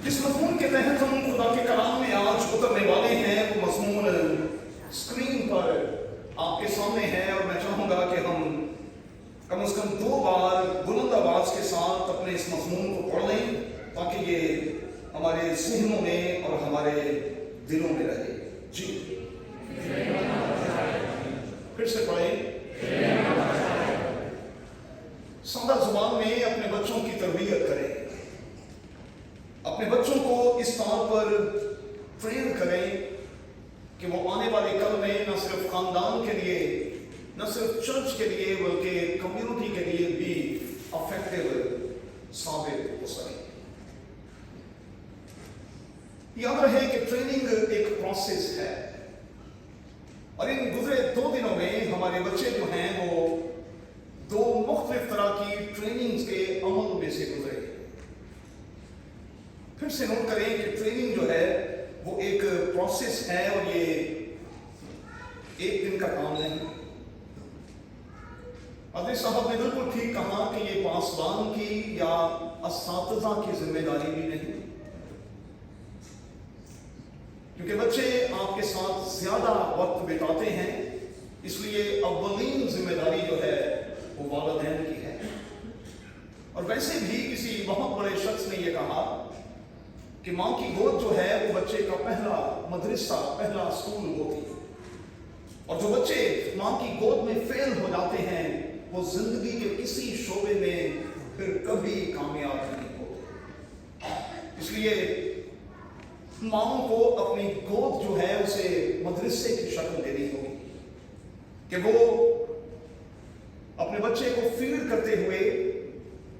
जिस मजमून के तहत हम खुदा के कलाम में आज उतरने वाले हैं वो मजमून स्क्रीन पर आपके सामने है, और मैं चाहूँगा कि हम कम से कम 2 बार बुलंद आवाज के साथ अपने इस मजमून को पढ़ लें, ताकि ये हमारे ज़हनों में और हमारे दिलों में रहे। जी फिर से पढ़ें। सादा जुबान में अपने बच्चों की तरबियत करें, अपने बच्चों को इस तौर पर ट्रेन करें कि वो आने वाले कल में न सिर्फ खानदान के लिए, न सिर्फ चर्च के लिए, बल्कि कम्युनिटी के लिए भी अफेक्टिव साबित हो सके। याद रहे कि ट्रेनिंग एक प्रोसेस है, और इन गुजरे 2 दिनों में हमारे बच्चे जो हैं वो 2 मुख्तलिफ तरह की ट्रेनिंग्स के अमल में से गुजरे। फिर से नोट करें कि ट्रेनिंग जो है वो एक प्रोसेस है, और ये एक दिन का काम नहीं। अदर साहब ने बिल्कुल ठीक कहा कि ये पासबान की या असातिज़ा की जिम्मेदारी भी नहीं, क्योंकि बच्चे आपके साथ ज्यादा वक्त बिताते हैं, इसलिए अव्वलीन जिम्मेदारी जो है वो वालिदैन की है। और वैसे भी किसी बहुत बड़े शख्स ने यह कहा कि माँ की गोद जो है वो बच्चे का पहला मदरसा, पहला स्कूल होती है, और जो बच्चे माँ की गोद में फेल हो जाते हैं वो जिंदगी के किसी शोबे में फिर कभी कामयाब नहीं होते। इसलिए माँ को अपनी गोद जो है उसे मदरसे की शक्ल देनी होगी, कि वो अपने बच्चे को फीड करते हुए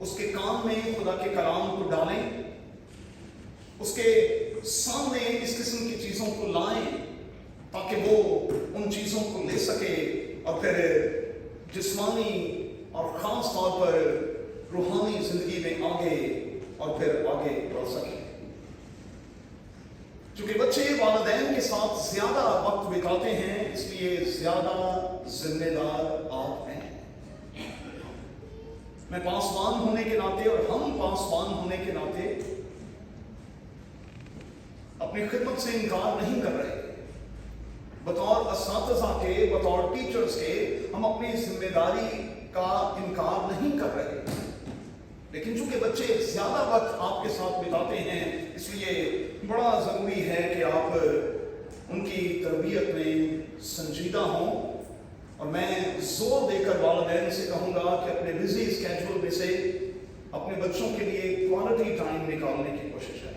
उसके कान में खुदा के कलाम को डालें, उसके सामने इस किस्म की चीजों को लाएं, ताकि वो उन चीजों को ले सके और फिर जिस्मानी और खास तौर पर रूहानी जिंदगी में आगे और फिर आगे बढ़ सके। चूंकि बच्चे वालिदैन के साथ ज्यादा वक्त बिताते हैं, इसलिए ज्यादा जिम्मेदार आप हैं। मैं पासबान होने के नाते और हम पासबान होने के नाते अपनी खिदमत से इनकार नहीं कर रहे। बतौर असातिज़ा के, बतौर टीचर्स के हम अपनी जिम्मेदारी का इनकार नहीं कर रहे, लेकिन चूंकि बच्चे ज्यादा वक्त आपके साथ बिताते हैं, इसलिए बड़ा जरूरी है कि आप उनकी तरबियत में संजीदा हों। और मैं जोर देकर वालिदैन से कहूंगा कि अपने बिजी स्केड्यूल में से अपने बच्चों के लिए क्वालिटी टाइम निकालने की कोशिश करें।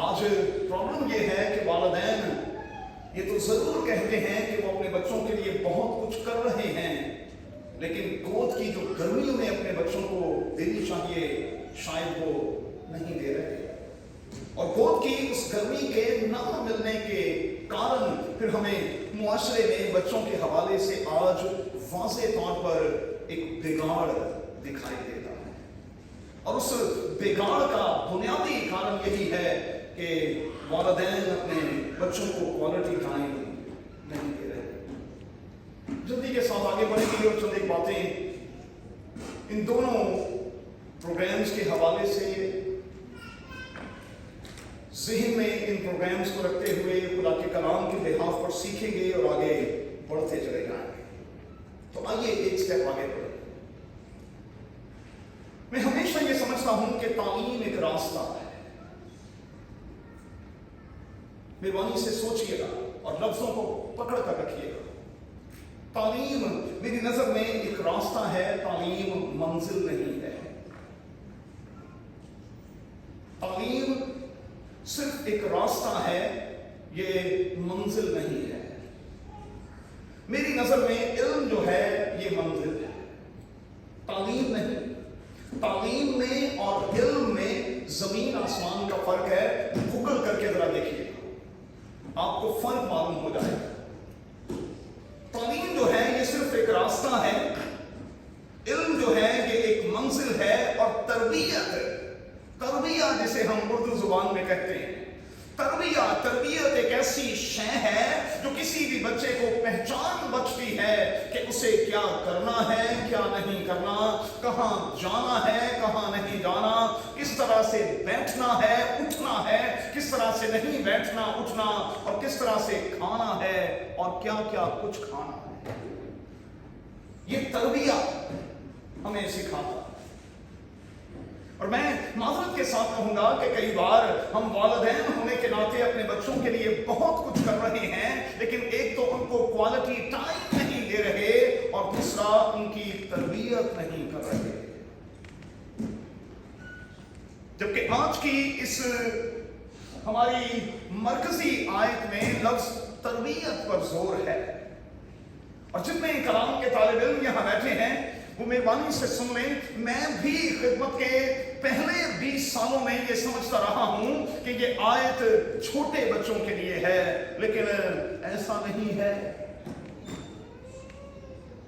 आज प्रॉब्लम यह है कि वालिदैन ये तो जरूर कहते हैं कि वो अपने बच्चों के लिए बहुत कुछ कर रहे हैं, लेकिन गोद की जो गर्मी उन्हें अपने बच्चों को देनी चाहिए शायद वो नहीं दे रहे, और गोद की उस गर्मी के ना मिलने के कारण फिर हमें मुआशरे में बच्चों के हवाले से आज वाज़ेह तौर पर एक बिगाड़ दिखाई देता है। और उस बिगाड़ का बुनियादी कारण यही है कि वालिदैन अपने बच्चों को क्वालिटी टाइम नहीं दे रहे। जल्दी के साथ आगे बढ़ेंगे और चंद एक बातें इन दोनों प्रोग्राम्स के हवाले से ज़हन में इन प्रोग्राम्स को रखते हुए खुदा के कलाम के बिहाफ पर सीखेंगे और आगे बढ़ते चले जाएंगे। तो आइए एक स्टेप आगे बढ़े। मैं हमेशा ये समझता हूं कि तालीम एक रास्ता है। मेहरबानी से सोचिएगा और लफ्जों को पकड़ कर रखिएगा। तालीम मेरी नजर में एक रास्ता है, तालीम मंजिल नहीं है। तालीम सिर्फ एक रास्ता है, ये मंजिल नहीं है। मेरी नजर में इल्म जो है ये मंजिल है, तालीम नहीं। तालीम में और इल्म में जमीन आसमान का फर्क है। गूगल करके जरा देखिए, आपको फर्क मालूम हो जाएगा। तालीम जो है ये सिर्फ एक रास्ता है, इल्म जो है ये एक मंजिल है। और तरबियत, तरबिया जिसे हम उर्दू जुबान में कहते हैं, तरबियत एक ऐसी शय है जो किसी भी बच्चे को पहचान बख्शती है कि उसे क्या करना है, क्या नहीं करना, कहाँ जाना है, कहाँ नहीं जाना, किस तरह से बैठना है, उठना है, किस तरह से नहीं बैठना उठना, और किस तरह से खाना है और क्या क्या कुछ खाना है। ये तरबियत हमें सिखाता। और मैं माजरत के साथ कहूंगा कि कई बार हम वालिदैन होने के नाते अपने बच्चों के लिए बहुत कुछ कर रहे हैं, लेकिन एक तो उनको क्वालिटी टाइम नहीं दे रहे और दूसरा उनकी तरबियत नहीं कर रहे। जबकि आज की इस हमारी मरकजी आयत में लफ्ज तरबियत पर जोर है। और जितने कलाम के तालिब इल्म यहां बैठे हैं वो मेहरबानी से सुन लें, मैं भी खिदमत के पहले 20 सालों में ये समझता रहा हूं कि ये आयत छोटे बच्चों के लिए है, लेकिन ऐसा नहीं है।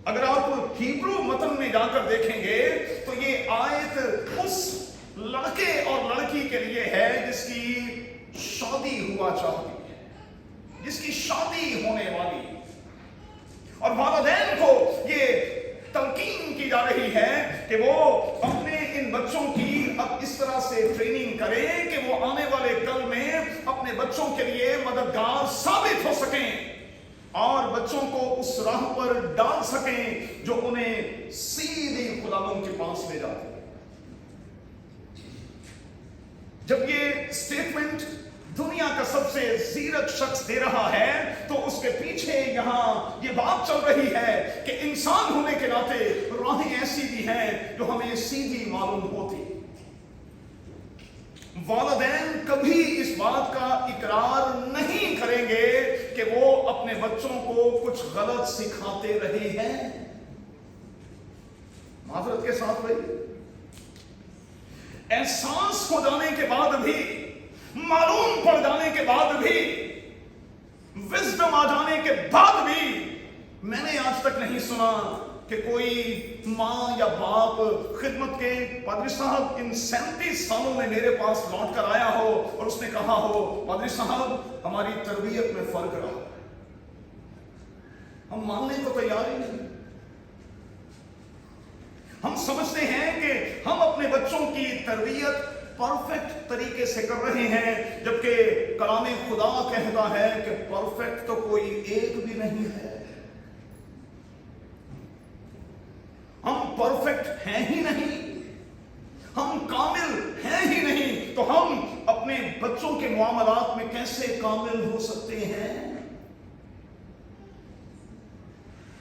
अगर आप हिब्रू मतन में जाकर देखेंगे तो ये आयत उस लड़के और लड़की के लिए है जिसकी शादी हुआ चाहती है, जिसकी शादी होने वाली, और वालिदैन को ये तलकीन की जा रही है कि वो अपने इन बच्चों की अब इस तरह से ट्रेनिंग करें कि वो आने वाले कल में अपने बच्चों के लिए मददगार साबित हो सकें और बच्चों को उस राह पर डाल सकें जो उन्हें सीधे खुदावंद के पास ले जाते हैं। जब ये स्टेटमेंट दुनिया का सबसे जीरक शख्स दे रहा है तो उसके पीछे यहां ये बात चल रही है कि इंसान होने के नाते राहें ऐसी भी हैं जो हमें सीधी मालूम होती। वालिदैन कभी इस बात का इकरार नहीं करेंगे कि वो अपने बच्चों को कुछ गलत सिखाते रहे हैं। माजरत के साथ भाई, एहसास हो जाने के बाद भी, मालूम पड़ जाने के बाद भी, विजडम आ जाने के बाद भी मैंने आज तक नहीं सुना कि कोई मां या बाप खिदमत के पादरी साहब इन 37 सालों में मेरे पास लौट कर आया हो और उसने कहा हो, पादरी साहब हमारी तरबियत में फर्क रहा। हम मानने को तैयार ही नहीं। हम समझते हैं कि हम अपने बच्चों की तरबियत परफेक्ट तरीके से कर रहे हैं, जबकि कलाम खुदा कहता है कि परफेक्ट तो कोई एक भी नहीं है। हम परफेक्ट हैं ही नहीं, हम कामिल हैं ही नहीं, तो हम अपने बच्चों के मामलात में कैसे कामिल हो सकते हैं?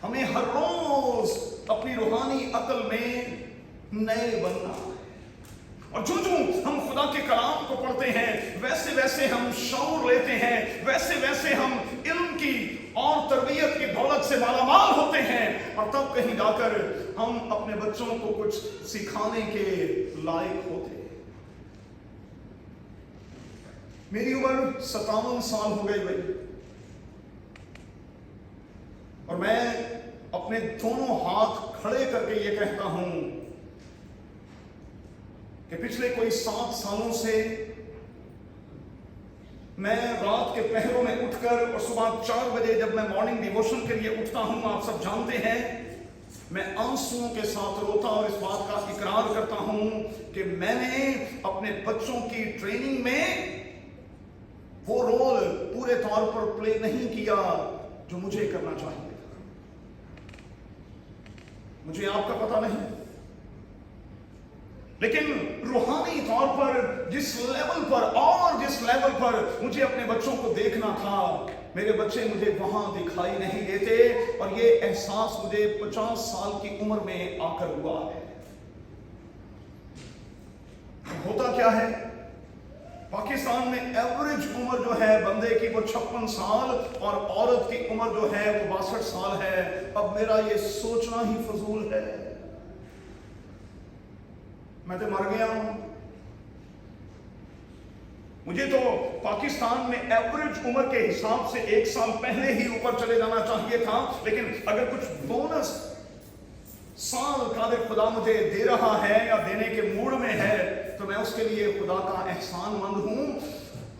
हमें हर रोज अपनी रूहानी अकल में नए बनना है। और जो जो हम खुदा के कलाम को पढ़ते हैं वैसे वैसे हम शऊर लेते हैं, वैसे वैसे हम इल्म की और तरबियत की दौलत से मालामाल होते हैं, और तब कहीं जाकर हम अपने बच्चों को कुछ सिखाने के लायक होते हैं। मेरी उम्र 57 साल हो गई भाई, और मैं अपने दोनों हाथ खड़े करके ये कहता हूं कि पिछले कोई 7 सालों से मैं रात के पहरों में उठकर और सुबह 4 बजे जब मैं मॉर्निंग डिवोशन के लिए उठता हूं, आप सब जानते हैं, मैं आंसुओं के साथ रोता और इस बात का इकरार करता हूं कि मैंने अपने बच्चों की ट्रेनिंग में वो रोल पूरे तौर पर प्ले नहीं किया जो मुझे करना चाहिए। मुझे आपका पता नहीं, लेकिन रूहानी तौर पर जिस लेवल पर मुझे अपने बच्चों को देखना था, मेरे बच्चे मुझे वहां दिखाई नहीं देते, और ये एहसास मुझे 50 साल की उम्र में आकर हुआ है। होता क्या है, पाकिस्तान में एवरेज उम्र जो है बंदे की वो 56 साल और औरत की उम्र जो है वो 62 साल है। अब मेरा ये सोचना ही फजूल है, मैं तो मर गया हूं। मुझे तो पाकिस्तान में एवरेज उम्र के हिसाब से 1 साल पहले ही ऊपर चले जाना चाहिए था, लेकिन अगर कुछ बोनस साल कादिर खुदा मुझे दे रहा है या देने के मूड में है तो मैं उसके लिए खुदा का एहसानमंद हूं।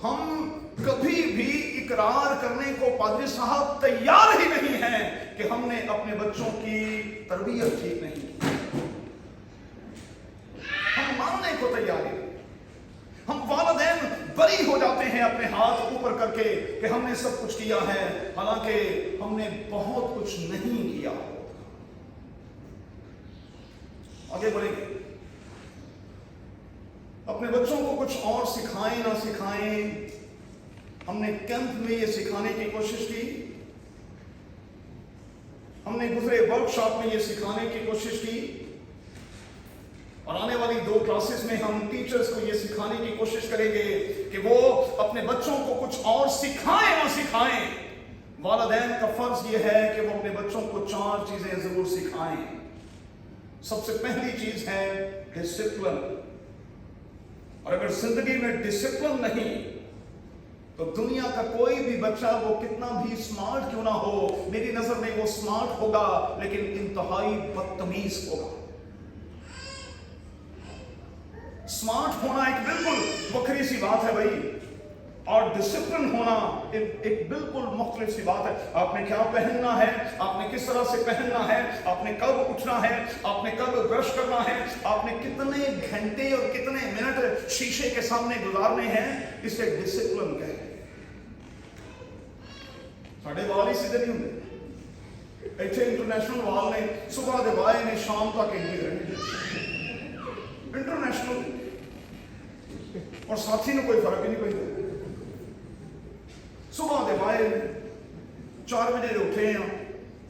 ہم کبھی بھی اقرار کرنے کو پادری صاحب تیار ہی نہیں ہیں کہ ہم نے اپنے بچوں کی تربیت ٹھیک نہیں کی. ہم ماننے کو تیار ہی نہیں. ہم والدین بری ہو جاتے ہیں اپنے ہاتھ اوپر کر کے کہ ہم نے سب کچھ کیا ہے، حالانکہ ہم نے بہت کچھ نہیں کیا. آگے بڑھیں گے. اپنے بچوں کو کچھ اور سکھائیں نہ سکھائیں، ہم نے کیمپ میں یہ سکھانے کی کوشش کی، ہم نے گزرے ورک شاپ میں یہ سکھانے کی کوشش کی، اور آنے والی 2 کلاسز میں ہم ٹیچرز کو یہ سکھانے کی کوشش کریں گے کہ وہ اپنے بچوں کو کچھ اور سکھائیں نہ سکھائیں، والدین کا فرض یہ ہے کہ وہ اپنے بچوں کو 4 چیزیں ضرور سکھائیں. سب سے پہلی چیز ہے ڈسپلن. اور اگر زندگی میں ڈسپلن نہیں تو دنیا کا کوئی بھی بچہ وہ کتنا بھی اسمارٹ کیوں نہ ہو، میری نظر میں وہ اسمارٹ ہوگا لیکن انتہائی بدتمیز ہوگا. اسمارٹ ہونا ایک بالکل بکری سی بات ہے بھائی، اور ڈسپلن ہونا ایک بالکل مختلف سی بات ہے. آپ نے کیا پہننا ہے، آپ نے کس طرح سے پہننا ہے، آپ نے کب اٹھنا ہے، آپ نے کب برش کرنا ہے، آپ نے کتنے گھنٹے اور کتنے منٹ شیشے کے سامنے گزارنے ہیں، اسے ڈسپلن کہتے ہیں. ساڑھے وال ہی سیدھے نہیں ہوتے. ایتھے انٹرنیشنل وال نے صبح دے وائے نے شام تک ایک رہنے انٹرنیشنل، اور ساتھی نے کوئی فرق ہی نہیں پڑتا. صبح دے وائے 4 بجے اٹھے ہیں،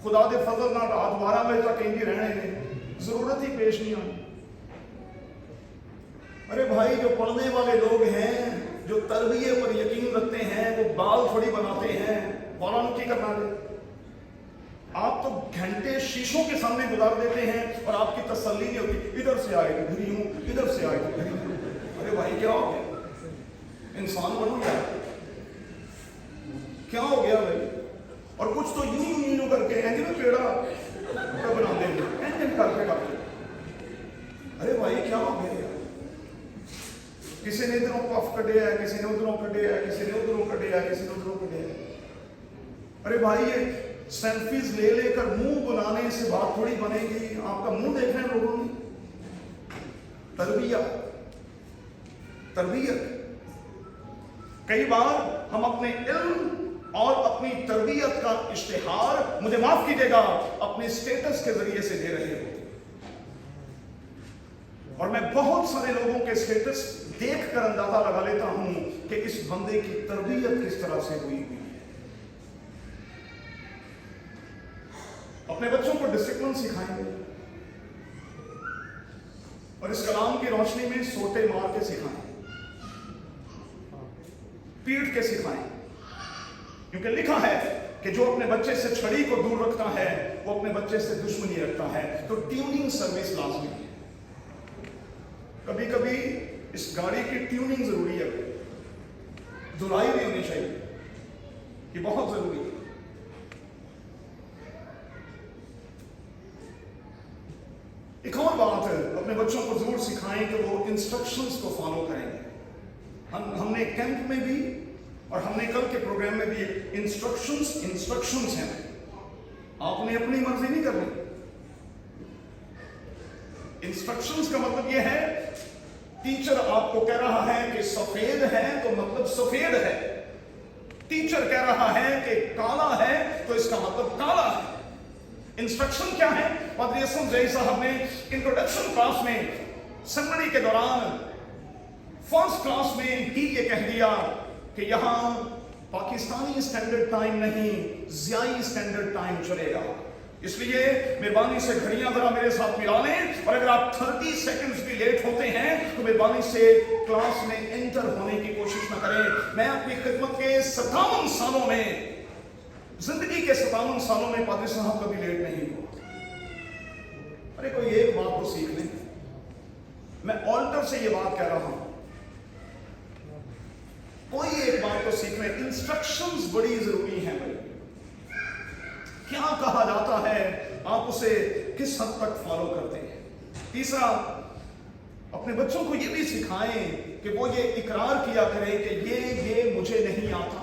خدا دے فضل نہ رات 12 بجے تک انجی رہنے نے، ضرورت ہی پیش نہیں آئی. ارے بھائی جو پڑھنے والے لوگ ہیں، جو تربیت پر یقین رکھتے ہیں، وہ بال تھوڑی بناتے ہیں. مولانا کی کرنا دے، آپ تو گھنٹے شیشوں کے سامنے گزار دیتے ہیں اور آپ کی تسلی نہیں ہوتی. ادھر سے آئے تو گھری ہوں، ادھر سے آئے تو گھری ہوں. ارے بھائی کیا ہو گیا؟ انسان بنو کیا ہو گیا بھائی؟ اور کچھ تو یوں کر کے اینجی میں پیڑا بنا دیں گے، اینجن کر کے ڈاکٹر. ارے بھائی کیا ہو گیا؟ کسی نے ادھروں پف کٹے ہے، کسی نے ادھروں کٹے ہے، کسی نے ادھروں کٹے ہے، کسی نے ادھروں کٹے ہے. ارے بھائی یہ سیلفیز لے کر منہ بنانے سے بات تھوڑی بنے گی. آپ کا منہ دیکھ رہے ہیں لوگوں نے. تربیت کئی بار ہم اپنے علم اور اپنی تربیت کا اشتہار، مجھے معاف کیجیے گا، اپنے اسٹیٹس کے ذریعے سے دے رہے ہو. اور میں بہت سارے لوگوں کے اسٹیٹس دیکھ کر اندازہ لگا لیتا ہوں کہ اس بندے کی تربیت کس طرح سے ہوئی ہے. اپنے بچوں کو ڈسپلن سکھائیں گے اور اس کلام کی روشنی میں سوٹے مار کے سکھائیں، پیٹ کے سکھائیں. کیونکہ لکھا ہے کہ جو اپنے بچے سے چھڑی کو دور رکھتا ہے وہ اپنے بچے سے دشمنی رکھتا ہے. تو ٹیوننگ سروس لازمی ہے. کبھی کبھی اس گاڑی کی ٹیوننگ ضروری ہے، دھلائی بھی ہونی چاہیے، یہ بہت ضروری ہے. ایک اور بات ہے، اپنے بچوں کو ضرور سکھائیں کہ وہ انسٹرکشنز کو فالو کریں گے. ہم نے کیمپ میں بھی اور ہم نے کل کے پروگرام میں بھی انسٹرکشنز ہیں. آپ نے اپنی مرضی نہیں کرنی. انسٹرکشنز کا مطلب یہ ہے، ٹیچر آپ کو کہہ رہا ہے کہ سفید ہے تو مطلب سفید ہے. ٹیچر کہہ رہا ہے کہ کالا ہے تو اس کا مطلب کالا ہے. انسٹرکشن کیا ہے؟ پادری اسلم زئی صاحب نے انٹروڈکشن کلاس میں سمری کے دوران فرسٹ کلاس میں ہی یہ کہہ دیا کہ یہاں پاکستانی اسٹینڈرڈ ٹائم نہیں، ضیائی اسٹینڈرڈ ٹائم چلے گا. اس لیے مہربانی سے گھڑیاں ذرا میرے ساتھ ملا لیں، اور اگر آپ 30 سیکنڈز بھی لیٹ ہوتے ہیں تو مہربانی سے کلاس میں انٹر ہونے کی کوشش نہ کریں. میں اپنی خدمت کے 57 سالوں میں، زندگی کے 57 سالوں میں پادری صاحب کبھی لیٹ نہیں ہوا. ارے کوئی ایک بات کو سیکھ لیں. میں آلٹر سے یہ بات کہہ رہا ہوں، کوئی ایک بات کو سیکھ لیں. انسٹرکشنز بڑی ضروری ہیں بھائی. کیا کہا جاتا ہے آپ اسے کس حد تک فالو کرتے ہیں. تیسرا، अपने बच्चों को ये भी सिखाएं कि वो ये इकरार किया करें कि ये मुझे नहीं आता।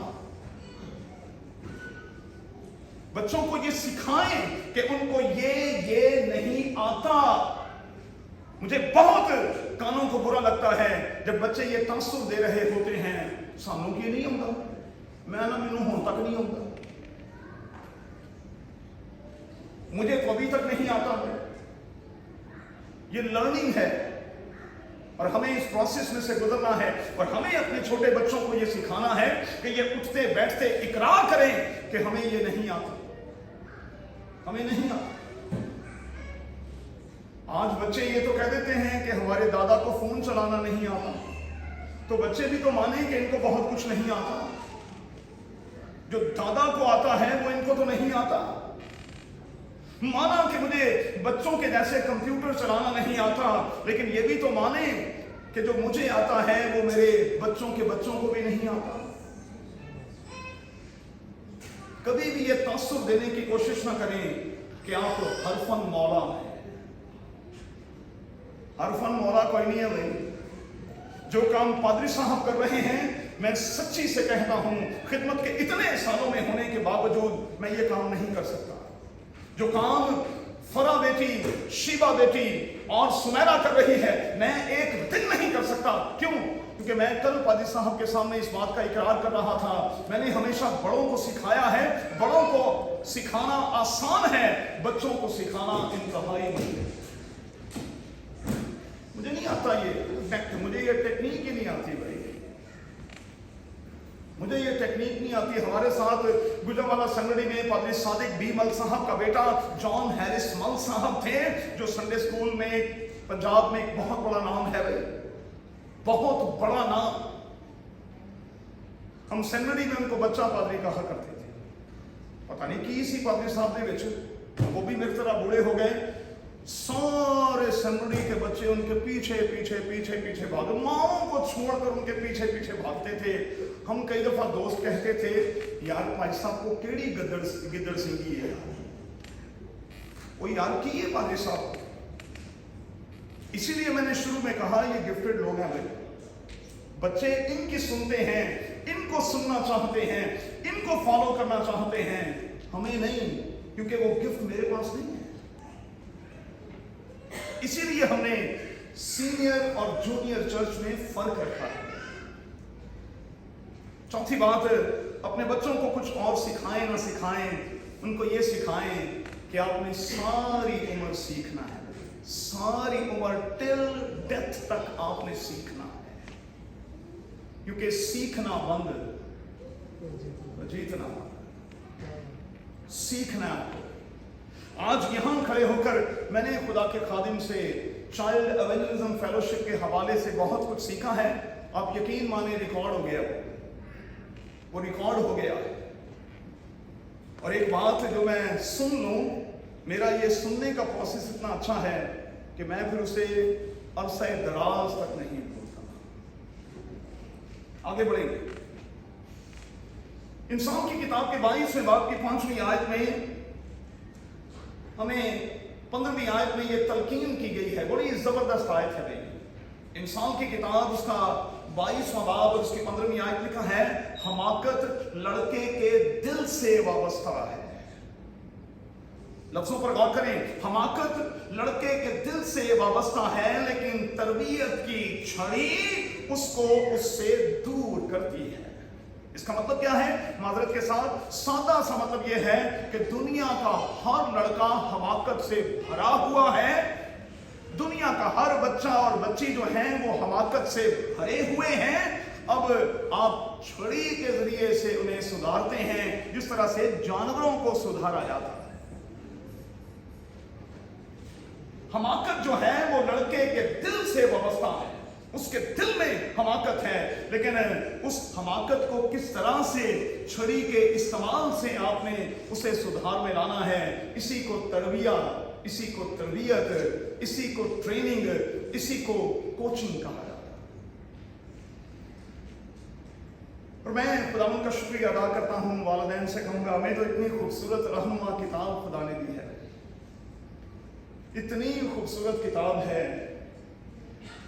बच्चों को ये सिखाएं कि उनको ये नहीं आता। मुझे बहुत कानों को बुरा लगता है जब बच्चे ये तासुर दे रहे होते हैं, सानू की नहीं होता, मैं ना मैनू हुण तक नहीं होता, मुझे तो अभी तक नहीं आता है। ये लर्निंग है और हमें इस प्रोसेस में से गुजरना है और हमें अपने छोटे बच्चों को ये सिखाना है कि ये उठते बैठते इकरार करें कि हमें ये नहीं आता, हमें नहीं आता। आज बच्चे ये तो कह देते हैं कि हमारे दादा को फोन चलाना नहीं आता, तो बच्चे भी तो माने कि इनको बहुत कुछ नहीं आता। जो दादा को आता है वो इनको तो नहीं आता। माना कि मुझे बच्चों के जैसे कंप्यूटर चलाना नहीं आता, लेकिन ये भी तो माने कि जो मुझे आता है वो मेरे बच्चों के बच्चों को भी नहीं आता। कभी भी ये तासुर देने की कोशिश ना करें कि आप हरफन मौला हैं। हरफन मौला कोई नहीं है भाई। जो काम पादरी साहब कर रहे हैं, मैं सच्ची से कहता हूं, खिदमत के इतने सालों में होने के बावजूद मैं ये काम नहीं कर सकता। जो काम फरा बेटी, शीबा बेटी और सुनैरा कर रही है, मैं एक दिन नहीं कर सकता। क्यों? क्योंकि मैं कल पादरी साहब के सामने इस बात का इकरार कर रहा था, मैंने हमेशा बड़ों को सिखाया है। बड़ों को सिखाना आसान है, बच्चों को सिखाना इंतहाई मुश्किल। मुझे नहीं आता ये, मुझे ये टेक्निक ही नहीं आती भाई, मुझे ये टेक्निक नहीं आती। हमारे साथ गुजरावाला संगड़ी में पादरी सादिक बी मल साहब का बेटा जॉन हैरिस मल साहब थे, जो संडे स्कूल में पंजाब में एक बहुत बड़ा नाम है भाई, बहुत बड़ा नाम। हम संगड़ी में उनको बच्चा पादरी कहा करते थे। पता नहीं की सी पादरी साहब दे विच, वो भी मेरी तरह बूढ़े हो गए। सारे संगड़ी के बच्चे उनके पीछे पीछे पीछे पीछे भाग, माओं को छोड़कर उनके पीछे पीछे भागते थे। हम कई दफा दोस्त कहते थे, यार भाई साहब को केड़ी गिद्दड़ सिंगी है, वो यार की है पादरी साहब। इसीलिए मैंने शुरू में कहा ये गिफ्टेड लोग हैं भाई। बच्चे इनकी सुनते हैं, इनको सुनना चाहते हैं, इनको फॉलो करना चाहते हैं, हमें नहीं, क्योंकि वो गिफ्ट मेरे पास नहीं है। इसीलिए हमने सीनियर और जूनियर चर्च में फर्क रखा है। चौथी बात, अपने बच्चों को कुछ और सिखाएं ना सिखाएं, उनको ये सिखाएं कि आपने सारी उम्र सीखना है, सारी उम्र टिल डेथ तक आपने सीखना है। क्योंकि सीखना बंद, जीतना बंद, सीखना आपको। आज यहां खड़े होकर मैंने खुदा के खादिम से चाइल्ड एवेंजलिज्म फेलोशिप के हवाले से बहुत कुछ सीखा है। आप यकीन माने रिकॉर्ड हो गया, वो रिकॉर्ड हो गया। और एक बात जो मैं सुन लूं, मेरा ये सुनने का प्रोसेस इतना अच्छा है कि मैं फिर उसे अरसे दराज तक नहीं भूलता। आगे बढ़ेंगे। इंसान की किताब के 22वें बाब की 5वीं आयत में हमें 15वीं आयत में ये तलकीन की गई है, बड़ी जबरदस्त आयत है भाई। इंसान की किताब उसका 22वां बाब और उसकी 15वीं आयत लिखा है, हमाकत लड़के के दिल से वाबस्ता है। लफ्जों पर गौर करें, हमाकत लड़के के दिल से वाबस्ता है, लेकिन तरबियत की छड़ी उसको उससे दूर करती है। इसका मतलब क्या है? माजरत के साथ सादा सा मतलब यह है कि दुनिया का हर लड़का हमाकत से भरा हुआ है। दुनिया का हर बच्चा और बच्ची जो हैं वो हमाकत से भरे हुए हैं। अब आप छड़ी के जरिए से उन्हें सुधारते हैं, जिस तरह से जानवरों को सुधारा जाता है। हमाकत जो है वो लड़के के दिल से वाबस्ता है, उसके दिल में हमाकत है। लेकिन उस हमाकत को किस तरह से छड़ी के इस्तेमाल से आपने उसे सुधार में लाना है, इसी को तरबिया, इसी को तरबियत, इसी को ट्रेनिंग, इसी को कोचिंग कहा जाता है। और मैं खुदावंद का शुक्रिया अदा करता हूं, वालिदैन से कहूंगा, हमें तो इतनी खूबसूरत रहनुमा किताब खुदा ने दी है, इतनी खूबसूरत किताब है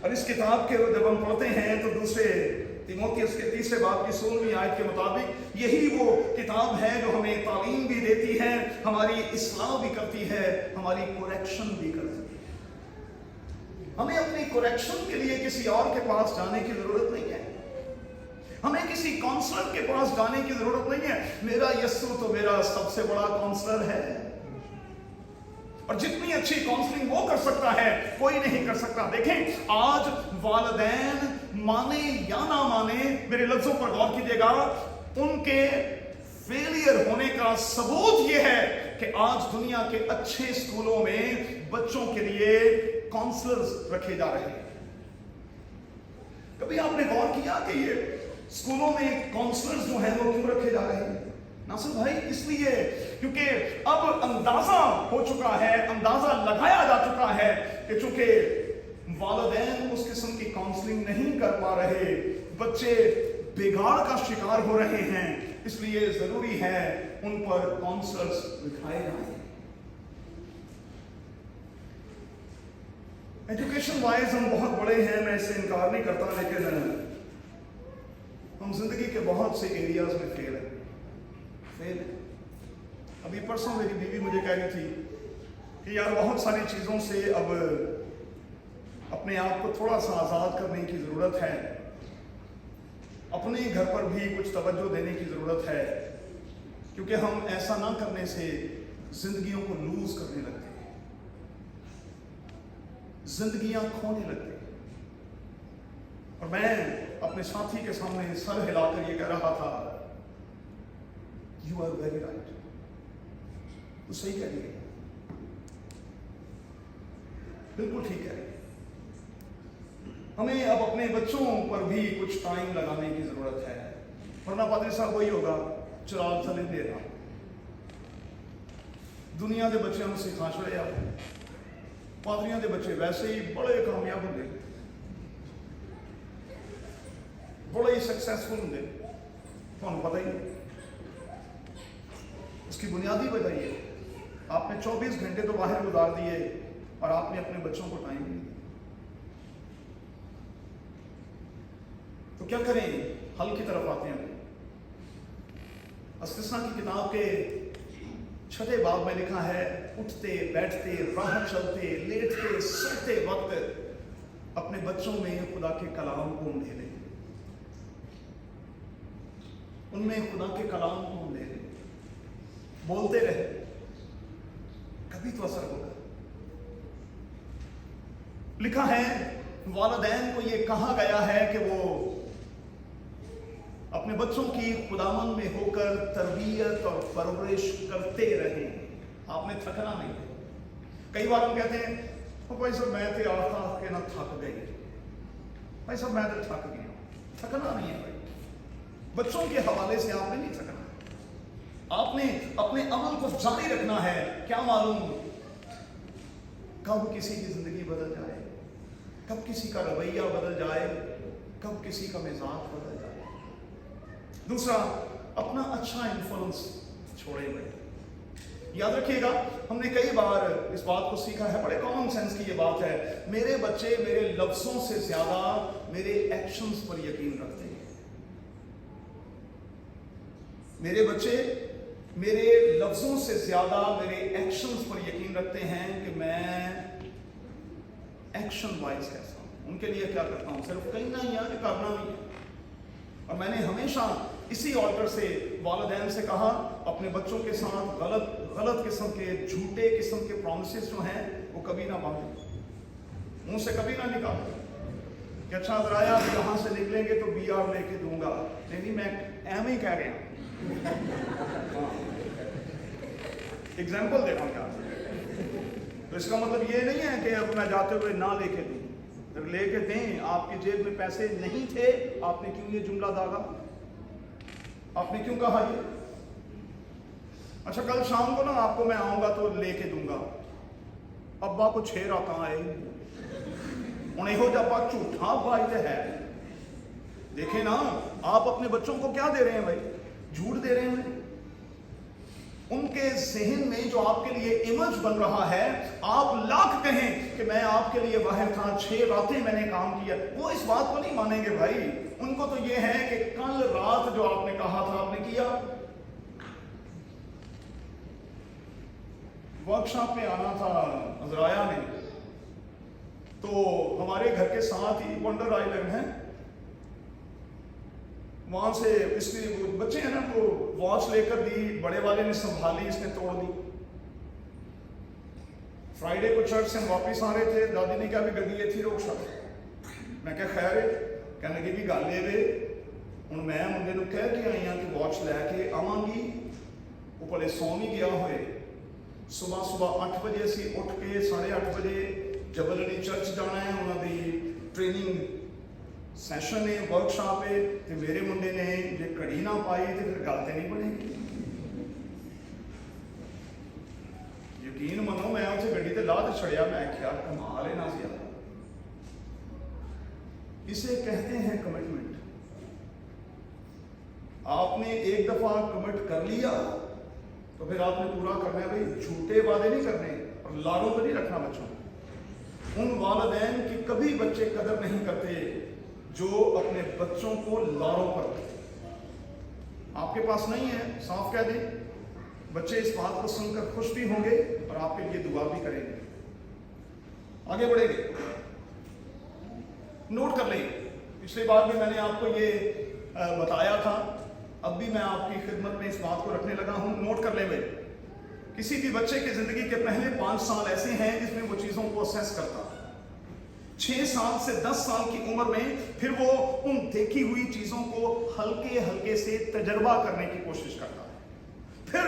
اور اس کتاب کے جب ہم پڑھتے ہیں تو دوسرے تیموتھیوس کے 3 باب کی 16ویں آیت کے مطابق یہی وہ کتاب ہے جو ہمیں تعلیم بھی دیتی ہے، ہماری اصلاح بھی کرتی ہے، ہماری کوریکشن بھی کرتی ہے۔ ہمیں اپنی کوریکشن کے لیے کسی اور کے پاس جانے کی ضرورت نہیں ہے، ہمیں کسی کونسلر کے پاس جانے کی ضرورت نہیں ہے۔ میرا یسوع تو میرا سب سے بڑا کونسلر ہے، اور جتنی اچھی کونسلنگ وہ کر سکتا ہے کوئی نہیں کر سکتا۔ دیکھیں آج والدین مانے یا نہ مانے، میرے لفظوں پر غور کیجیے گا، ان کے فیلئر ہونے کا ثبوت یہ ہے کہ آج دنیا کے اچھے اسکولوں میں بچوں کے لیے کونسلرز رکھے جا رہے ہیں۔ کبھی آپ نے غور کیا کہ یہ اسکولوں میں کونسلرز جو ہیں وہ کیوں رکھے جا رہے ہیں؟ ناصر بھائی اس لیے کیونکہ اب اندازہ ہو چکا ہے، اندازہ لگایا جا چکا ہے کہ چونکہ والدین اس قسم کی کاؤنسلنگ نہیں کر پا رہے، بچے بگاڑ کا شکار ہو رہے ہیں، اس لیے ضروری ہے ان پر کاؤنسلرز بٹھائے جائیں۔ ایجوکیشن وائز ہم بہت بڑے ہیں، میں اس سے انکار نہیں کرتا، لیکن ہم زندگی کے بہت سے ایریاز میں فیل ہیں۔ ابھی پرسوں میری بیوی مجھے کہہ رہی تھی کہ یار بہت ساری چیزوں سے اب اپنے آپ کو تھوڑا سا آزاد کرنے کی ضرورت ہے، اپنے گھر پر بھی کچھ توجہ دینے کی ضرورت ہے، کیونکہ ہم ایسا نہ کرنے سے زندگیوں کو لوز کرنے لگتے ہیں، زندگیاں کھونے لگتے ہیں۔ اور میں اپنے ساتھی کے سامنے سر ہلا کر یہ کہہ رہا تھا، You are very right. تو صحیح کہہ رہی ہے، بالکل ٹھیک ہے۔ ہمیں اب اپنے بچوں پر بھی کچھ ٹائم لگانے کی ضرورت ہے، ورنہ پادری صاحب وہی ہوگا، چراغ چلے دینا۔ دنیا کے بچے ہم سکھا چھڑے، آپ پادریوں کے بچے ویسے ہی بڑے کامیاب ہوں گے، بڑے ہی سکسیسفل ہوں گے، تمہیں پتہ ہی نہیں۔ اس کی بنیادی وجہ یہ آپ نے 24 گھنٹے تو باہر گزار دیے اور آپ نے اپنے بچوں کو ٹائم نہیں دیا۔ تو کیا کریں؟ حل کی طرف آتے ہیں۔ استثنا کی کتاب کے 6 باب میں لکھا ہے، اٹھتے بیٹھتے راہ چلتے لیٹتے سوتے وقت اپنے بچوں میں خدا کے کلام کو اندھیریں، ان میں خدا کے کلام کو اندھیریں، بولتے رہے، کبھی تو اثر ہوگا۔ لکھا ہے والدین کو یہ کہا گیا ہے کہ وہ اپنے بچوں کی خداوند میں ہو کر تربیت اور پرورش کرتے رہیں، آپ نے تھکنا نہیں ہے۔ کئی بار ہم کہتے ہیں بھائی صاحب میں تے آتا کہ نہ تھک گئی، بھائی صاحب میں تو تھک گیا۔ تھکنا نہیں ہے بھائی، بچوں کے حوالے سے آپ نے نہیں تھکنا، آپ نے اپنے عمل کو جاری رکھنا ہے۔ کیا معلوم کب کسی کی زندگی بدل جائے، کب کسی کا رویہ بدل جائے، کب کسی کا مزاج بدل جائے۔ دوسرا، اپنا اچھا انفلوئنس چھوڑے ہوئے۔ یاد رکھیے گا، ہم نے کئی بار اس بات کو سیکھا ہے، بڑے کامن سینس کی یہ بات ہے، میرے بچے میرے لفظوں سے زیادہ میرے ایکشنز پر یقین رکھتے ہیں۔ میرے بچے میرے لفظوں سے زیادہ میرے ایکشنز پر یقین رکھتے ہیں کہ میں ایکشن وائز کیسا ہوں، ان کے لیے کیا کرتا ہوں، صرف کہنا ہی ہے کہ کرنا بھی ہے۔ اور میں نے ہمیشہ اسی آلٹر سے والدین سے کہا، اپنے بچوں کے ساتھ غلط قسم کے جھوٹے قسم کے پرومسز جو ہیں وہ کبھی نہ باندھیں، منہ سے کبھی نہ نکالیں کہ اچھا ذرا آپ یہاں سے نکلیں گے تو بی آر لے کے دوں گا، نہیں میں ایم ہی کہہ رہا ہوں، ایگزامپل دے رہا ہوں۔ کیا تو اس کا مطلب یہ نہیں ہے کہ اب میں جاتے ہوئے نہ لے کے دوں، اگر لے کے دیں، آپ کی جیب میں پیسے نہیں تھے، آپ نے کیوں یہ جملہ داغا، آپ نے کیوں کہا یہ؟ اچھا کل شام کو نا آپ کو میں آؤں گا تو لے کے دوں گا، ابا کو 6 رات آئے انہیں ہو جب آپ جھوٹا بھائی ہے۔ دیکھیں نا، آپ اپنے بچوں کو کیا دے رہے ہیں بھائی، جھوٹ دے رہے ہیں۔ उनके जहन में जो आपके लिए इमेज बन रहा है, आप लाख कहें कि मैं आपके लिए बाहर था, 6 रातें मैंने काम किया, वो इस बात को नहीं मानेंगे भाई। उनको तो ये है कि कल रात जो आपने कहा था आपने किया। वर्कशॉप में आना था अजराया में, तो हमारे घर के साथ ही वंडर आइलैंड है, वहां से इसलिए वो बच्चे हैं ना, तो वॉच लेकर दी, बड़े वाले ने संभाली, इसने तोड़ दी। फ्राइडे को चर्च से हम वापस आ रहे थे, दादी ने कहा भी गड्डी इत्थे रोक छड़। मैं क्या खैर है, कहने की भी गल ये हूँ मैं मुंडे नूं कह के आई हाँ कि वॉच लैके आवांगी, वो भले सौ नहीं गया होए। सुबह 8 बजे असी उठ के 8:30 बजे जबलनी चर्च जाना है, उन्होंने ट्रेनिंग सैशन है, वर्कशॉप है, तो मेरे मुंडे ने जे घड़ी ना पाई तो फिर गल तो नहीं बनेगी। यकीन मनो मैं उसे गड्डी ते ला तो छड़िया, मैं आख्या कमाल है ना ज्यादा। इसे कहते हैं कमिटमेंट। आपने एक दफा कमिट कर लिया तो फिर आपने पूरा करना है भाई। झूठे वादे नहीं करने और लारों पर नहीं रखना बच्चों। उन वालिदैन की कभी बच्चे कदर नहीं करते जो अपने बच्चों को लारों पर रखते। आपके पास नहीं है, साफ कह दें, बच्चे इस बात को सुनकर खुश भी होंगे और आपके लिए दुआ भी करेंगे। आगे बढ़ेंगे, नोट कर लें। पिछली बार भी मैंने आपको ये बताया था, अब भी मैं आपकी खिदमत में इस बात को रखने लगा हूं। नोट कर ले भाई, किसी भी बच्चे की जिंदगी के पहले 5 साल ऐसे हैं जिसमें वो चीजों को असेस करता है। 6 साल से 10 साल की उम्र में फिर वो उन देखी हुई चीजों को हल्के हल्के से तजर्बा करने की कोशिश करता है। फिर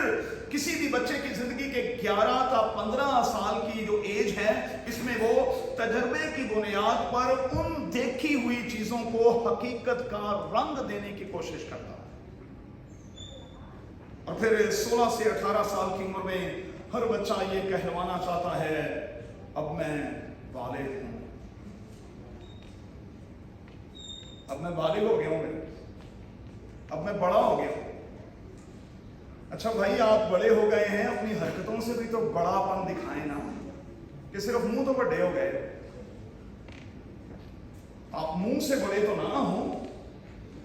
किसी भी बच्चे की जिंदगी के 11 का 15 साल की जो एज है, इसमें वो तजर्बे की बुनियाद पर उन देखी हुई चीजों को हकीकत का रंग देने की कोशिश करता है। और फिर 16 से 18 साल की उम्र में हर बच्चा ये कहलवाना चाहता है, अब मैं बालिग हूं, अब मैं बालिग हो गया हूं, अब मैं बड़ा हो गया हूं। अच्छा भाई, आप बड़े हो गए हैं, अपनी हरकतों से भी तो बड़ापन दिखाएं ना, कि सिर्फ मुंह तो बड़े हो गए। आप मुंह से बड़े तो ना हो,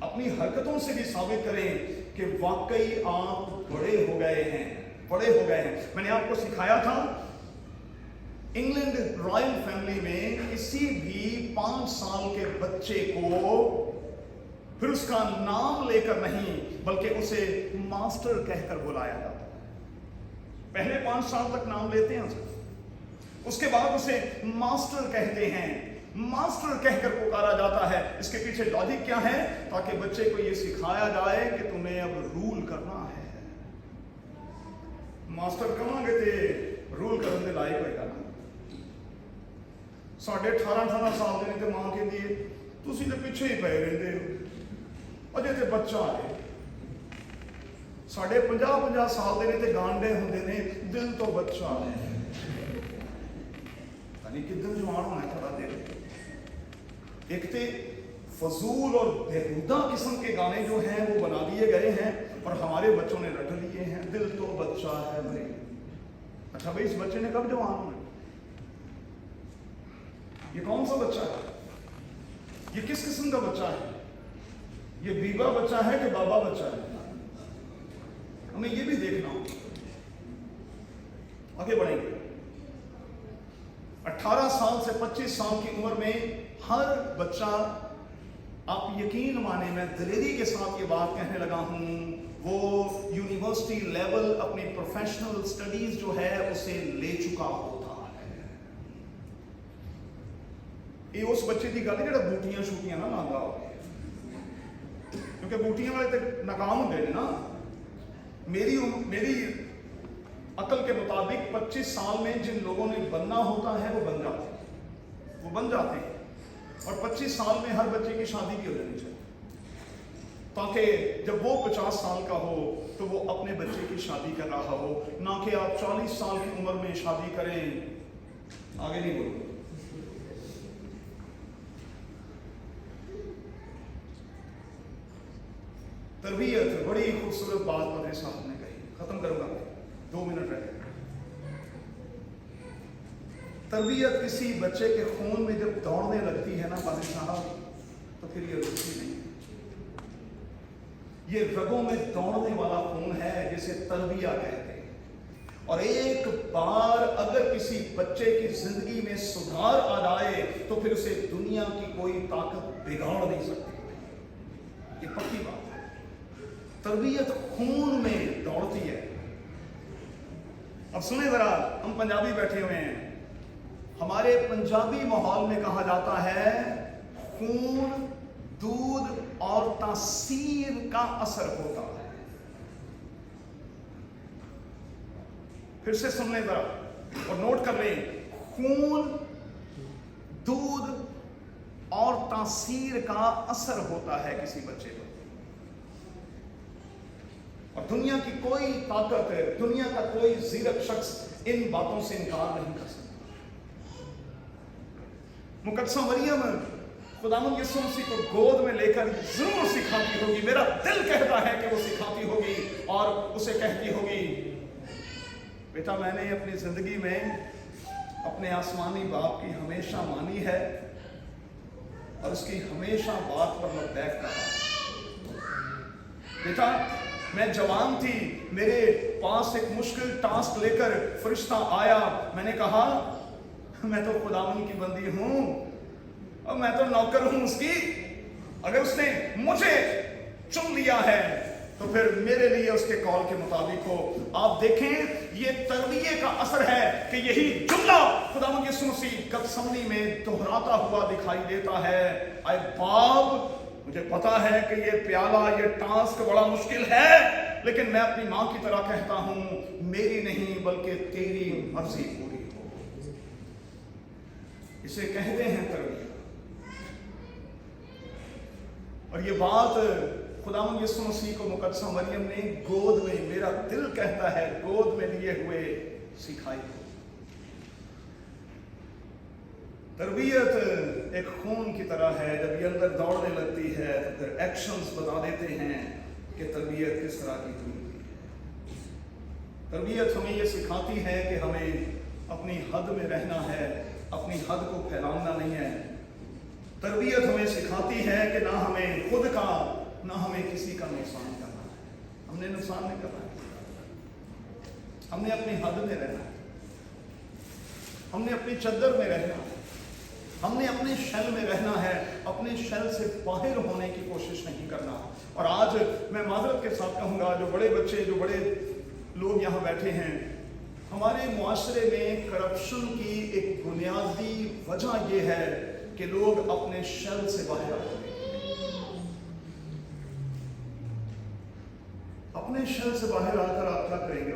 अपनी हरकतों से भी साबित करें कि वाकई आप बड़े हो गए हैं, बड़े हो गए हैं। मैंने आपको सिखाया था, इंग्लैंड रॉयल फैमिली में किसी भी 5 साल के बच्चे को फिर उसका नाम लेकर नहीं, बल्कि उसे मास्टर कहकर बुलाया जाता है। पहले 5 साल तक नाम लेते हैं उसे, उसके बाद उसे मास्टर कहते हैं, मास्टर कहकर पुकारा जाता है। इसके पीछे लॉजिक क्या है? ताकि बच्चे को यह सिखाया जाए कि तुम्हें अब रूल करना है। मास्टर कहांगे थे रूल करने के लायक होएगा ना। 18.5 साल के तो मां कहती है तुसी तो पीछे ही पे रहते हो, अजे तो बच्चा है। 50 साल के तो गांडे होंगे ने, दिल तो बच्चा है। किधर जवान होना है थोड़ा दिल। एक तो फजूल और बेहुदा किस्म के गाने जो हैं वो बना दिए गए हैं और हमारे बच्चों ने रट लिए हैं, दिल तो बच्चा है भाई। अच्छा भाई, इस बच्चे ने कब जवान होना? ये कौन सा बच्चा है? ये किस किस्म का बच्चा है? ये बीबा बच्चा है कि बाबा बच्चा है? हमें ये भी देखना होगा। आगे बढ़ेंगे। 18 साल से 25 साल की उम्र में हर बच्चा, आप यकीन माने मैं दिलेरी के साथ ये बात कहने लगा हूं, वो यूनिवर्सिटी लेवल अपनी प्रोफेशनल स्टडीज जो है उसे ले चुका होता है। ये उस बच्चे की गल जो बूटियां शूटियां ना लांदा हो, क्योंकि बूटियां वाले तो नाकाम होंगे ना। मेरी अकल के मुताबिक 25 साल में जिन लोगों ने बनना होता है वो बन जाते हैं। और 25 साल में हर बच्चे की शादी भी हो जानी चाहिए, ताकि जब वो 50 साल का हो तो वो अपने बच्चे की शादी कर रहा हो, ना कि आप 40 साल की उम्र में शादी करें। आगे नहीं बोलो। तरबियत, बड़ी खूबसूरत बात पते साहब ने कही, खत्म करूंगा। 2 मिनट रह गए। तरबियत किसी बच्चे के खून में जब दौड़ने लगती है ना पादी साहब, तो फिर ये रुकती नहीं। ये रगों में दौड़ने वाला खून है जिसे तरबिया कहते हैं। और एक बार अगर किसी बच्चे की जिंदगी में सुधार आ जाए तो फिर उसे दुनिया की कोई ताकत बिगाड़ नहीं सकती। ये पक्की बात है। तरबियत खून में दौड़ती है। अब सुने जरा, हम पंजाबी बैठे हुए हैं, हमारे पंजाबी माहौल में कहा जाता है खून, दूध और तासीर का असर होता है। फिर से सुन लें जरा और नोट कर लें, खून, दूध और तासीर का असर होता है किसी बच्चे पर। और दुनिया की कोई ताकत, दुनिया का कोई जीरक शख्स इन बातों से इनकार नहीं कर सकता। मुकद्दसा मरियम खुदावंद यीशु मसीह को गोद में लेकर जरूर सिखाती होगी, मेरा दिल कहता है कि वो सिखाती होगी और उसे कहती होगी, बेटा मैंने अपनी जिंदगी में अपने आसमानी बाप की हमेशा मानी है और उसकी हमेशा बात पर लबैक कहा। बेटा मैं जवान थी, मेरे पास एक मुश्किल टास्क लेकर फरिश्ता आया, मैंने कहा मैं तो खुदावंद की बंदी हूं और मैं तो नौकर हूं उसकी, अगर उसने मुझे चुन लिया है तो फिर मेरे लिए उसके कॉल के मुताबिक हो। आप देखें ये तरबिये का असर है कि यही जुमला खुदावंद यीशु मसीह गतसमनी में दोहराता हुआ दिखाई देता है, ऐ बाप मुझे पता है कि ये प्याला, ये टास्क बड़ा मुश्किल है, लेकिन मैं अपनी मां की तरह कहता हूं, मेरी नहीं बल्कि तेरी मर्जी पूरी हो। इसे कहते हैं तरबिया। और ये बात खुदावंद यीशु मसीह को मुकद्दसा मरियम ने गोद में, मेरा दिल कहता है गोद में लिए हुए सिखाई। तरबियत एक खून की तरह है, जब ये अंदर दौड़ने लगती है तो फिर एक्शंस बता देते हैं कि तरबियत किस तरह की हुई है। तरबियत हमें ये सिखाती है कि हमें अपनी हद में रहना है, अपनी हद को फैलाना नहीं है। तरबियत हमें सिखाती है कि ना हमें खुद का ना हमें किसी का नुकसान करना है। हमने नुकसान नहीं करना है, हमने अपनी हद में रहना है, हमने अपनी चद्दर में रहना है, हमने अपने शेल में रहना है, अपने शेल से बाहर होने की कोशिश नहीं करना। और आज मैं माजरत के साथ कहूँगा, जो बड़े बच्चे, जो बड़े लोग यहाँ बैठे हैं, हमारे मुआशरे में करप्शन की एक बुनियादी वजह यह है कि लोग अपने शेल से बाहर आ गए। अपने शेल से बाहर आकर आप क्या करेंगे?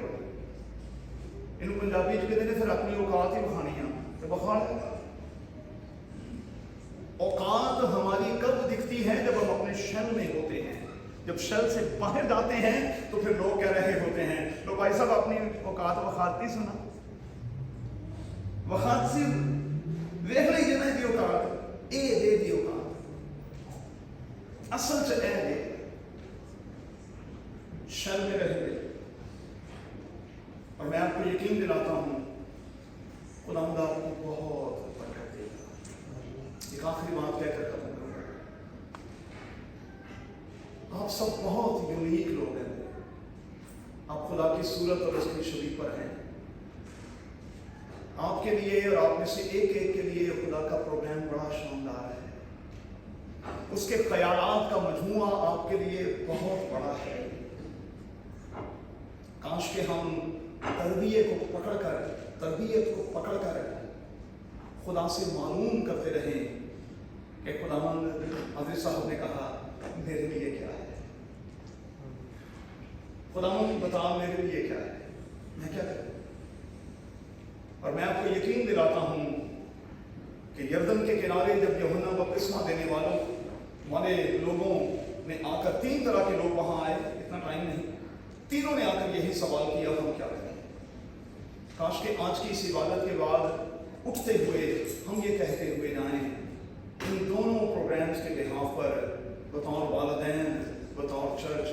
इन पंजाबी च कहते फिर अपनी औकात ही बखानी है, तो बखा लेगा। औकात हमारी कब दिखती है? जब हम अपने शेल में होते हैं। जब शेल से बाहर जाते हैं तो फिर लोग कह रहे होते हैं, लो भाई साहब अपनी औकात वखाती सुना, वखाती वेख लीजिए ना दी औकात, ए दे दी औकात, असल च ए दे। शेल में रहेंगे। और मैं आपको यकीन दिलाता हूं खुदावंद आपको बहुत बरकत देगा। एक आखिरी बात कहकर खत्म करूंगा। आप सब बहुत यूनिक लोग हैं, आप खुदा की सूरत और उसकी शबीह पर हैं। आपके लिए और आप में से एक एक के लिए खुदा का प्रोग्राम बड़ा शानदार है। उसके ख्यालात का मजमूआ आपके लिए बहुत बड़ा है। काश के हम तरबियत को पकड़कर खुदा से मालूम करते रहें कि खुदावंद हज़रत साहब ने कहा मेरे लिए क्या है, खुदावंद बता मेरे लिए क्या है, मैं क्या करूं। और मैं आपको यकीन दिलाता हूं कि यरदन के किनारे जब यूहन्ना बपतिस्मा देने वाले लोगों ने आकर, 3 तरह के लोग वहां आए, इतना टाइम नहीं, तीनों ने आकर यही सवाल किया हम क्या करें। काश के आज की इस इबादत के बाद उठते हुए हम ये कहते हुए जाएं, इन दोनों प्रोग्राम्स के बिहाफ पर बतौर वालिदैन, बतौर चर्च,